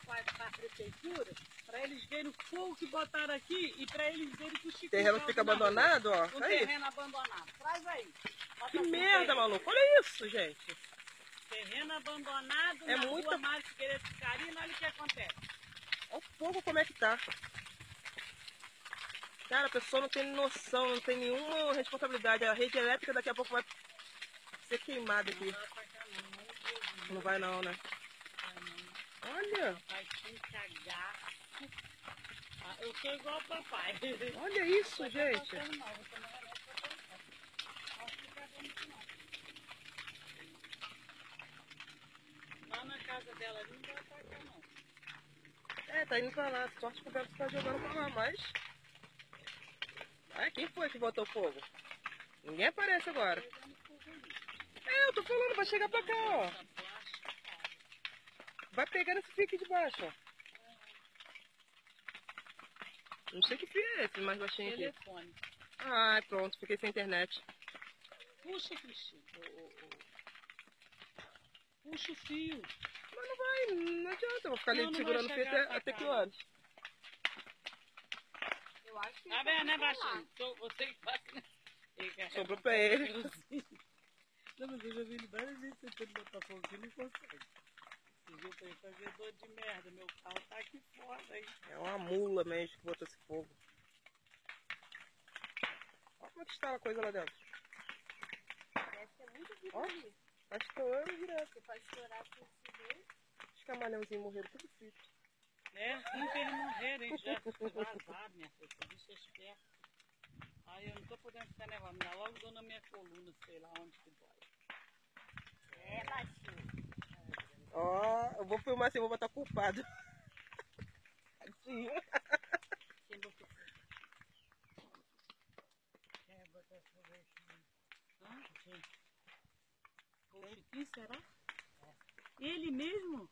para a prefeitura, para eles verem o fogo que botaram aqui e para eles verem que o Chico... O terreno fica abandonado, ó. O terreno abandonado. Traz aí. Que merda, maluco. Olha isso, gente. Terreno abandonado É na muita... rua Mário Figueiredo Carina, olha o que acontece. Olha o fogo como é que tá. Cara, a pessoa não tem noção, não tem nenhuma responsabilidade. A rede elétrica daqui a pouco vai ser queimada aqui. Não vai pra cá não, não vai não, né? Olha. Papai tinha cagaço. Eu sou igual ao papai. Olha isso, gente. Lá na casa dela não vai pra cá não. É, tá indo pra lá. Sorte que o Beto tá jogando pra lá, mas... Ai, quem foi que botou fogo? Ninguém aparece agora. É, eu tô falando, vai chegar pra cá, ó. Vai pegar nesse fio aqui de baixo, ó. Não sei que fio é esse, mais baixinho aqui. Telefone. Ai, pronto, fiquei sem internet. Puxa, Cristina. Puxa o fio. Mas não vai, não adianta, eu vou ficar ali segurando o fio até que horas? Eu acho que... Tá vendo, né, baixinho? Você que faz... Sobrou pra ele. Não, mas eu já vi ele várias vezes tentando botar fogo aqui, não consegue. Esse jeito aí fazedor de merda, meu carro tá aqui fora aí. É uma mula mesmo que botou esse fogo. Olha como é que está a coisa lá dentro. Deve ser muito vida ali. Tá estourando direto. Porque pode estourar tudo isso daí. Os camalhãozinhos morreram tudo frito. É, assim que eles morreram, hein? Já vazaram, minha filha, esse bicho é esperto. Aí eu não tô podendo ficar nervosa, me dá logo dor na minha coluna, sei lá onde que dói. É, baixinho. Ó, eu vou filmar assim, vou botar culpado. Tadinho. Quem botou fogo? Quem botou fogo aqui? Hã? Sim. O Chiquinho, será? É. Ele mesmo?